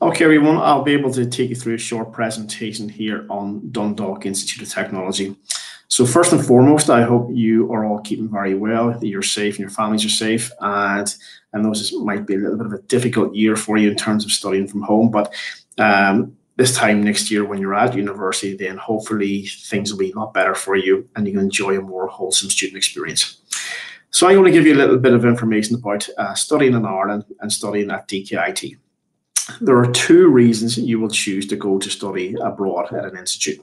Okay, everyone, I'll be able to take you through a short presentation here on Dundalk Institute of Technology. So first and foremost, I hope you are all keeping very well, that you're safe and your families are safe. And I know this might be a little bit of a difficult year for you in terms of studying from home, but this time next year when you're at university, then hopefully things will be a lot better for you and you can enjoy a more wholesome student experience. So I'm going to give you a little bit of information about studying in Ireland and studying at DKIT. There are two reasons you will choose to go to study abroad at an institute.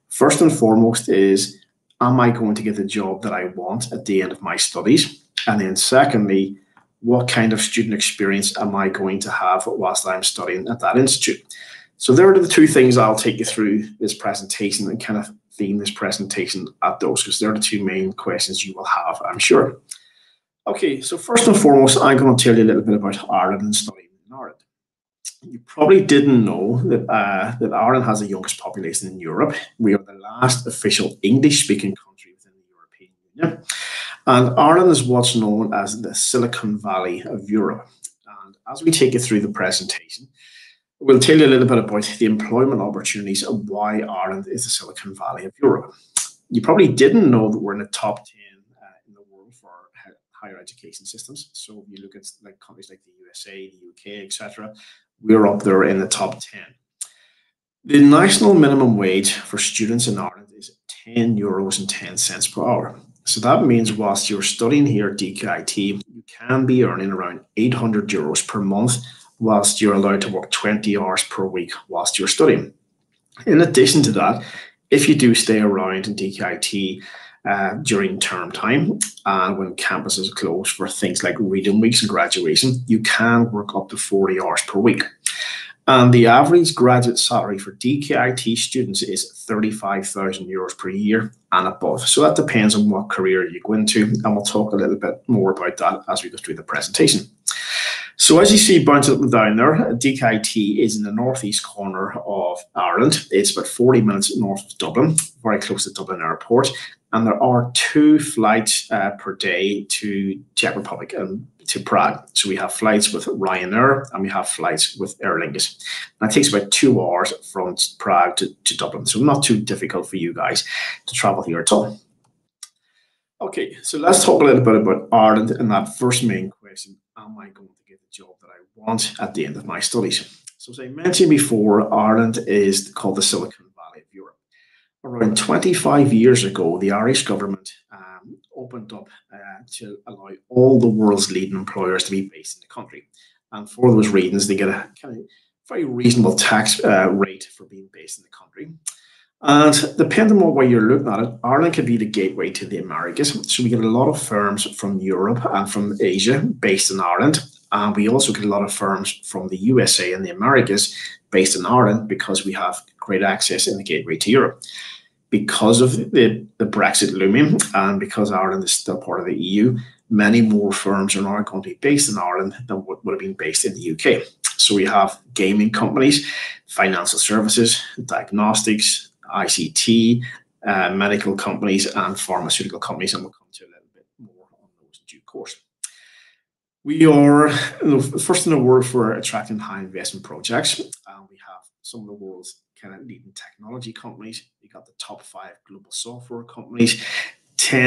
First and foremost is, am I going to get the job that I want at the end of my studies? And then secondly, what kind of student experience am I going to have whilst I'm studying at that institute? So there are the two things I'll take you through this presentation and kind of theme this presentation at those, because they're the two main questions you will have, I'm sure. Okay, so first and foremost, I'm going to tell you a little bit about Ireland and studying in Ireland. You probably didn't know that, that Ireland has the youngest population in Europe. We are the last official English-speaking country within the European Union. And Ireland is what's known as the Silicon Valley of Europe. And as we take you through the presentation, we'll tell you a little bit about the employment opportunities and why Ireland is the Silicon Valley of Europe. You probably didn't know that we're in the top 10 in the world for higher education systems. So if you look at like countries like the USA, the UK, etc., we're up there in the top 10. The national minimum wage for students in Ireland is €10.10 per hour. So that means whilst you're studying here at DKIT, you can be earning around €800 per month whilst you're allowed to work 20 hours per week whilst you're studying. In addition to that, if you do stay around in DKIT during term time and when campuses close for things like reading weeks and graduation, you can work up to 40 hours per week. And the average graduate salary for DKIT students is €35,000 per year and above. So that depends on what career you go into, and we'll talk a little bit more about that as we go through the presentation. So as you see bouncing up and down there, DKIT is in the northeast corner of Ireland. It's about 40 minutes north of Dublin, very close to Dublin Airport. And there are 2 flights per day to Czech Republic and to Prague. So we have flights with Ryanair and we have flights with Aer Lingus. And it takes about 2 hours from Prague to Dublin. So not too difficult for you guys to travel here at all. Okay, so let's talk a little bit about Ireland and that first main question. Am I going to get the job that I want at the end of my studies? So as I mentioned before, Ireland is called the Silicon Valley of Europe. Around 25 years ago, the Irish government opened up to allow all the world's leading employers to be based in the country. And for those reasons, they get a kind of very reasonable tax rate for being based in the country. And depending on what you're looking at it, Ireland can be the gateway to the Americas. So we get a lot of firms from Europe and from Asia based in Ireland. And we also get a lot of firms from the USA and the Americas based in Ireland because we have great access in the gateway to Europe. Because of the Brexit looming and because Ireland is still part of the EU, many more firms are now going to be based in Ireland than what would have been based in the UK. So we have gaming companies, financial services, diagnostics, ICT, medical companies and pharmaceutical companies, and we'll come to a little bit more on those in due course. We are first in the world for attracting high investment projects. We have some of the world's kind of leading technology companies. We got the top 5 global software companies, 8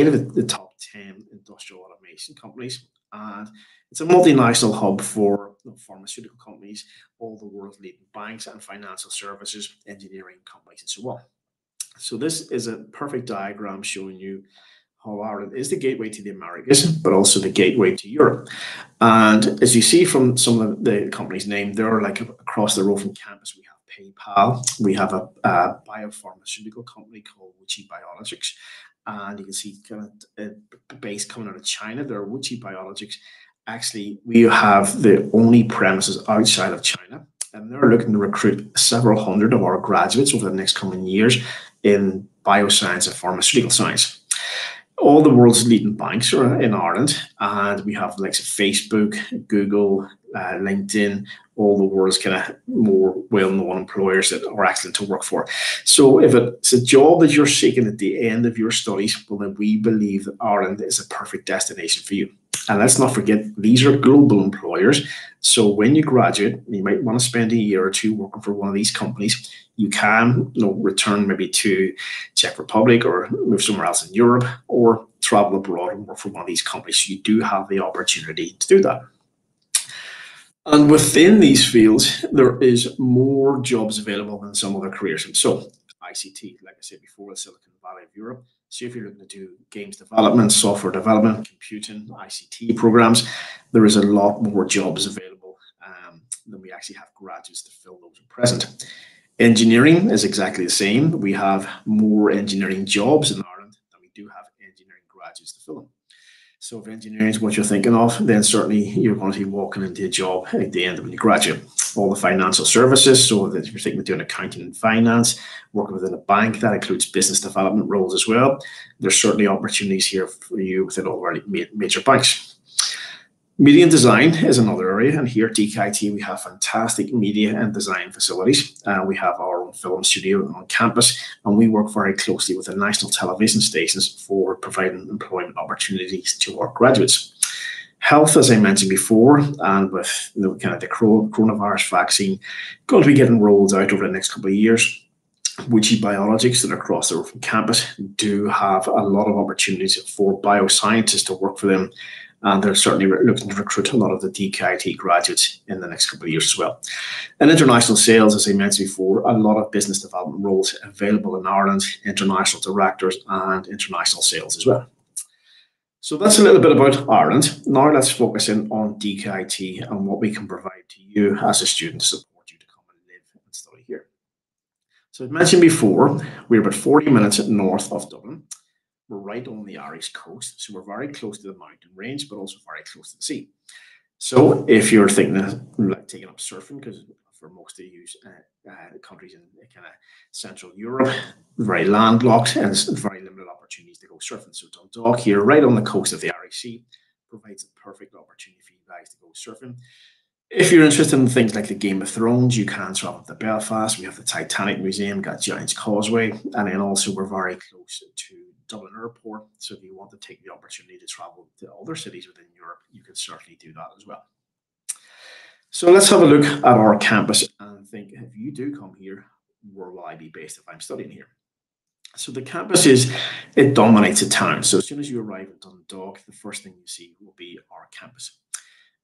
of the top 10 industrial automation companies, and it's a multinational hub for pharmaceutical companies, all the world's leading banks and financial services, engineering companies, and so on. So this is a perfect diagram showing you how Ireland is the gateway to the Americas, but also the gateway to Europe. And as you see from some of the companies named, they're like across the road from campus. We have PayPal, we have a biopharmaceutical company called WuXi Biologics, and you can see kind of a base coming out of China. There are WuXi Biologics. Actually, we have the only premises outside of China, and they're looking to recruit several hundred of our graduates over the next coming years in bioscience and pharmaceutical science. All the world's leading banks are in Ireland, and we have the likes of Facebook, Google, LinkedIn, all the world's kind of more well-known employers that are excellent to work for. So if it's a job that you're seeking at the end of your studies, well, then we believe that Ireland is a perfect destination for you. And let's not forget, these are global employers. So when you graduate, you might want to spend a year or two working for one of these companies. You can return maybe to Czech Republic or move somewhere else in Europe, or travel abroad and work for one of these companies. So you do have the opportunity to do that. And within these fields, there is more jobs available than some other careers. So ICT, like I said before, the Silicon Valley of Europe. So if you're looking to do games development, software development, computing, ICT programs, there is a lot more jobs available than we actually have graduates to fill those at present. Engineering is exactly the same. We have more engineering jobs in Ireland than we do have engineering graduates to fill them. So if engineering is what you're thinking of, then certainly you're going to be walking into a job at the end of when you graduate. All the financial services, so that if you're thinking of doing accounting and finance, working within a bank, that includes business development roles as well. There's certainly opportunities here for you within all our major banks. Media and design is another area, and here at DKIT we have fantastic media and design facilities. We have our own film studio on campus, and we work very closely with the national television stations for providing employment opportunities to our graduates. Health, as I mentioned before, and with kind of the coronavirus vaccine going to be getting rolled out over the next couple of years, WuXi Biologics that are across the road from campus do have a lot of opportunities for bioscientists to work for them. And they're certainly looking to recruit a lot of the DKIT graduates in the next couple of years as well. And international sales, as I mentioned before, a lot of business development roles available in Ireland, international directors and international sales as well. So that's a little bit about Ireland. Now let's focus in on DKIT and what we can provide to you as a student to support you to come and live and study here. So as mentioned before, we're about 40 minutes north of Dublin. We're right on the Irish coast, so we're very close to the mountain range, but also very close to the sea. So if you're thinking of like taking up surfing, because for most of you countries in kind of Central Europe, very landlocked and very limited opportunities to go surfing. So Dundalk here, right on the coast of the Irish Sea, provides a perfect opportunity for you guys to go surfing. If you're interested in things like the Game of Thrones, you can travel to Belfast. We have the Titanic Museum, got Giant's Causeway, and then also we're very close to Dublin Airport. So if you want to take the opportunity to travel to other cities within Europe, you can certainly do that as well. So let's have a look at our campus and think, if you do come here, where will I be based if I'm studying here? So the campus it dominates the town. So as soon as you arrive at Dundalk, the first thing you see will be our campus.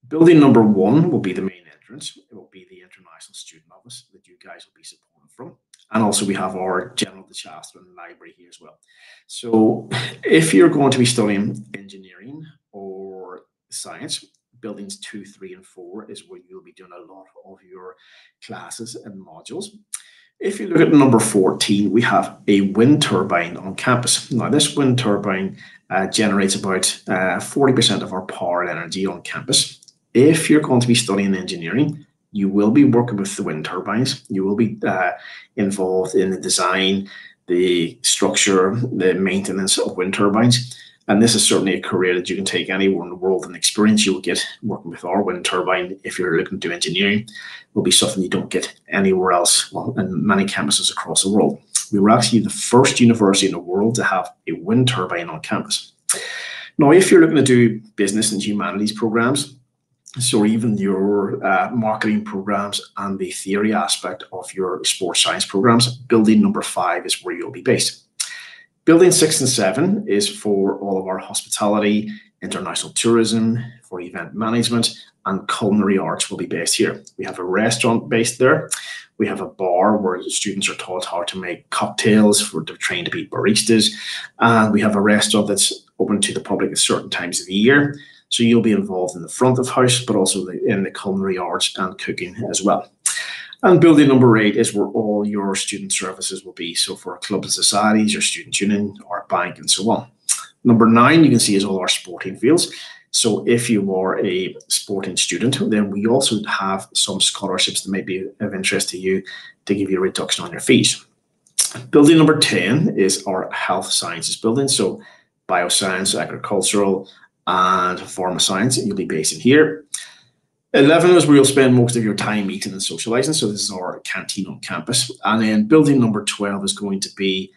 Building number 1 will be the main entrance. It will be the International Student Office that you guys will be supported from. And also we have our General Disaster and Library here as well. So if you're going to be studying engineering or science, buildings 2, 3, and 4 is where you'll be doing a lot of your classes and modules. If you look at number 14, we have a wind turbine on campus. Now this wind turbine generates about 40% of our power and energy on campus. If you're going to be studying engineering, you will be working with the wind turbines. You will be involved in the design, the structure, the maintenance of wind turbines. And this is certainly a career that you can take anywhere in the world, and experience you will get working with our wind turbine if you're looking to do engineering will be something you don't get anywhere else, well, in many campuses across the world. We were actually the first university in the world to have a wind turbine on campus. Now, if you're looking to do business and humanities programs, so even your marketing programs and the theory aspect of your sports science programs, building number 5 is where you'll be based. Building 6 and 7 is for all of our hospitality, international tourism, for event management, and culinary arts will be based here. We have a restaurant based there. We have a bar where students are taught how to make cocktails, they're trained to be baristas. And we have a restaurant that's open to the public at certain times of the year. So you'll be involved in the front of house, but also in the culinary arts and cooking as well. And building number 8 is where all your student services will be. So for our clubs and societies, your student union, our bank, and so on. Number 9, you can see, is all our sporting fields. So if you are a sporting student, then we also have some scholarships that may be of interest to you to give you a reduction on your fees. Building number 10 is our health sciences building. So bioscience, agricultural, and pharma science, you'll be based in here. 11 is where you'll spend most of your time eating and socializing. So this is our canteen on campus. And then building number 12 is going to be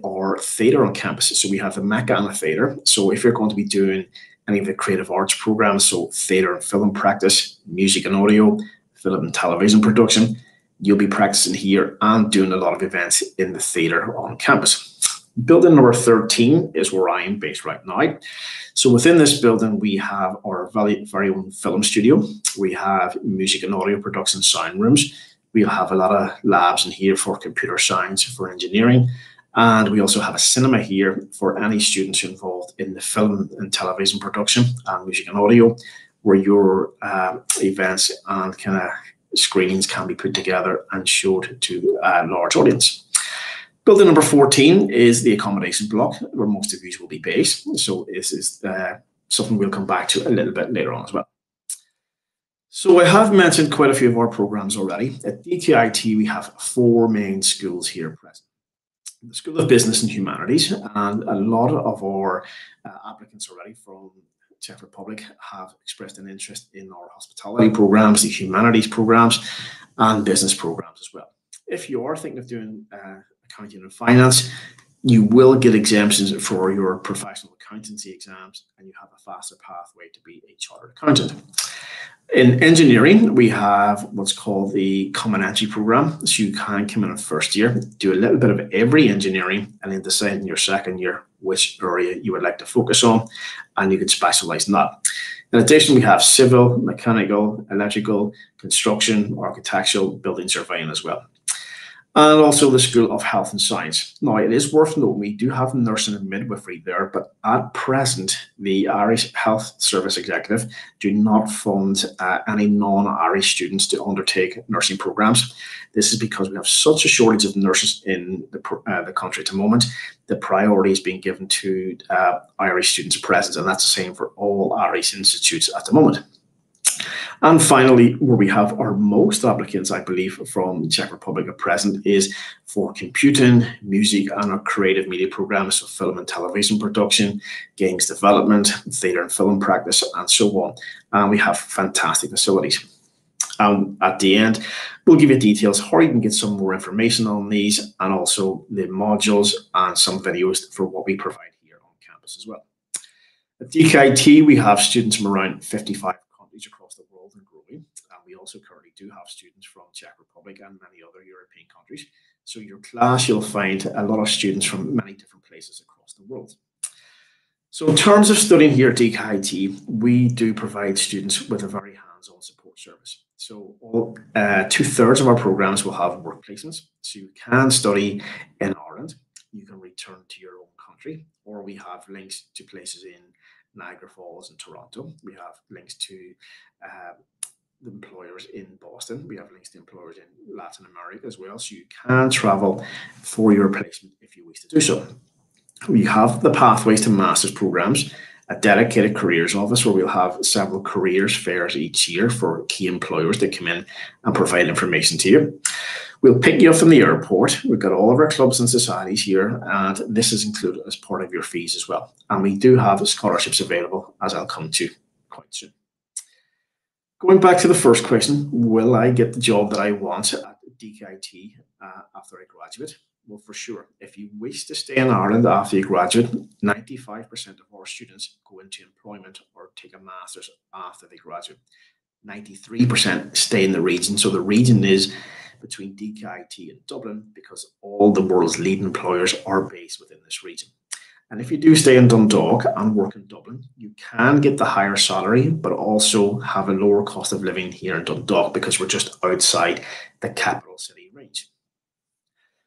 our theatre on campus. So we have the Mecca and the theatre. So if you're going to be doing any of the creative arts programs, so theatre and film practice, music and audio, film and television production. You'll be practicing here and doing a lot of events in the theatre on campus. Building number 13 is where I am based right now. So within this building, we have our very own film studio. We have music and audio production sound rooms. We'll have a lot of labs in here for computer science, for engineering. And we also have a cinema here for any students involved in the film and television production and music and audio, where your events and kind of screenings can be put together and showed to a large audience. Building number 14 is the accommodation block, where most of you will be based. So this is something we'll come back to a little bit later on as well. So I have mentioned quite a few of our programs already. At DKIT, we have 4 main schools here present. The School of Business and Humanities, and a lot of our applicants already from Czech Republic have expressed an interest in our hospitality programs, the humanities programs, and business programs as well. If you are thinking of doing accounting and finance, you will get exemptions for your professional accountancy exams, and you have a faster pathway to be a chartered accountant. In engineering, we have what's called the Common Entry program. So you can come in first year, do a little bit of every engineering, and then decide in your second year which area you would like to focus on, and you can specialize in that. In addition, we have civil, mechanical, electrical, construction, architectural, building surveying as well. And also the School of Health and Science. Now, it is worth noting we do have nursing and midwifery there, but at present, the Irish Health Service Executive do not fund any non-Irish students to undertake nursing programs. This is because we have such a shortage of nurses in the country at the moment. The priority is being given to Irish students at present, and that's the same for all Irish institutes at the moment. And finally, where we have our most applicants, I believe, from the Czech Republic at present is for computing, music, and our creative media programs, so film and television production, games development, theatre and film practice, and so on. And we have fantastic facilities. At the end, we'll give you details how you can get some more information on these, and also the modules and some videos for what we provide here on campus as well. At DKIT, we have students from around 55 countries across the world and growing. And we also currently do have students from Czech Republic and many other European countries. So your class, you'll find a lot of students from many different places across the world. So in terms of studying here at DKIT, we do provide students with a very hands-on support service. So 2/3 of our programs will have work placements. So you can study in Ireland, you can return to your own country, or we have links to places in Niagara Falls and Toronto. We have links to the employers in Boston. We have links to employers in Latin America as well. So you can travel for your placement if you wish to do so. We have the Pathways to Masters programs, a dedicated careers office where we'll have several careers fairs each year for key employers that come in and provide information to you. We'll pick you up from the airport. We've got all of our clubs and societies here, and this is included as part of your fees as well. And we do have scholarships available, as I'll come to quite soon. Going back to the first question, will I get the job that I want at DKIT after I graduate? Well, for sure. If you wish to stay in Ireland after you graduate, 95% of our students go into employment or take a master's after they graduate. 93% stay in the region. So the region is between DKIT and Dublin because all the world's leading employers are based within this region. And if you do stay in Dundalk and work in Dublin, you can get the higher salary, but also have a lower cost of living here in Dundalk because we're just outside the capital city range.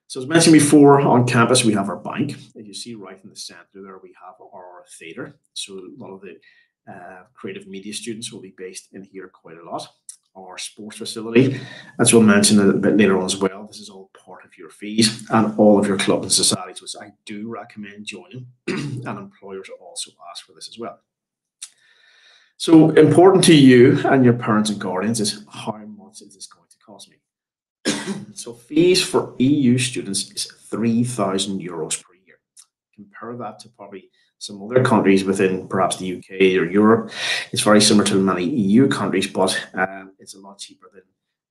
So as mentioned before, on campus, we have our bank. As you see right in the center there, we have our theatre. So a lot of the creative media students will be based in here quite a lot. Our sports facility, as we'll mention a little bit later on as well, this is all part of your fees and all of your clubs and societies, which I do recommend joining, and employers also ask for this as well. So important to you and your parents and guardians is how much is this going to cost me? So fees for EU students is €3,000 per year. Compare that to probably some other countries within perhaps the UK or Europe. It's very similar to many EU countries, but it's a lot cheaper than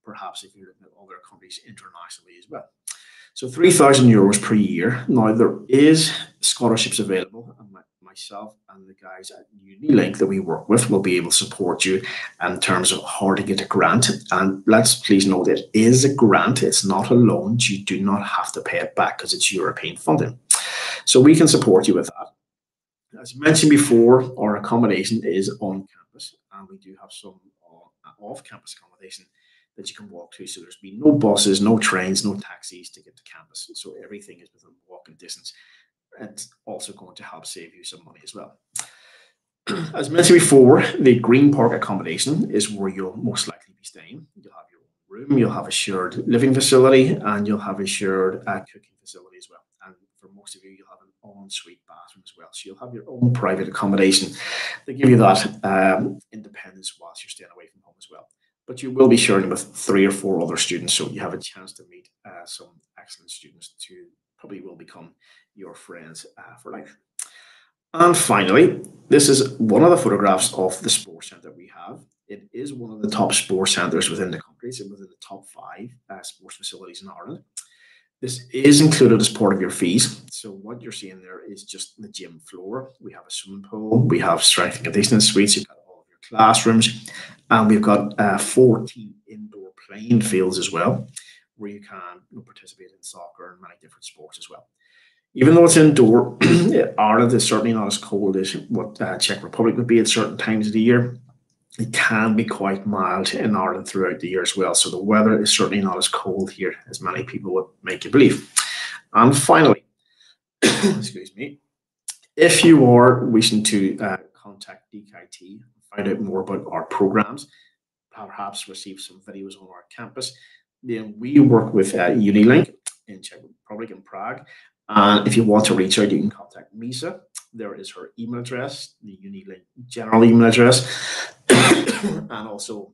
perhaps if you're looking at other countries internationally as well. So €3,000 per year. Now there is scholarships available, and myself and the guys at Unilink that we work with will be able to support you in terms of how to get a grant. And let's please note it is a grant. It's not a loan. You do not have to pay it back because it's European funding. So we can support you with that. As mentioned before, our accommodation is on campus, and we do have some off-campus accommodation that you can walk to. So there's been no buses, no trains, no taxis to get to campus. So everything is within walking distance. It's also going to help save you some money as well. As mentioned before, the Green Park accommodation is where you'll most likely be staying. You'll have your own room, you'll have a shared living facility, and you'll have a shared cooking facility as well. And for most of you, you'll have an ensuite bathroom as well. So you'll have your own private accommodation. They give you that independence whilst you're staying away from home as well. But you will be sharing with 3 or 4 other students, so you have a chance to meet some excellent students who probably will become your friends for life. And finally, this is one of the photographs of the sports centre we have. It is one of the top sports centres within the country. It's within the top 5 sports facilities in Ireland. This is included as part of your fees. So what you're seeing there is just the gym floor. We have a swimming pool. We have strength and conditioning suites. You've got all of your classrooms. And we've got 14 indoor playing fields as well, where you can participate in soccer and many different sports as well. Even though it's indoor, Ireland is certainly not as cold as what Czech Republic would be at certain times of the year. It can be quite mild in Ireland throughout the year as well. So the weather is certainly not as cold here as many people would make you believe. And finally, excuse me, if you are wishing to contact DKT, find out more about our programs, perhaps receive some videos on our campus, then we work with Unilink in Czech Republic in Prague. And if you want to reach out, you can contact Misa. There is her email address, the Unilink general email address, and also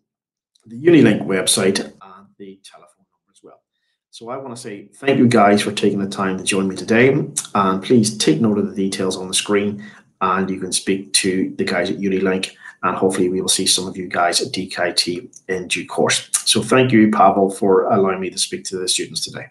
the Unilink website and the telephone number as well. So I want to say thank you guys for taking the time to join me today. And please take note of the details on the screen, and you can speak to the guys at Unilink, and hopefully we will see some of you guys at DKT in due course. So thank you, Pavel, for allowing me to speak to the students today.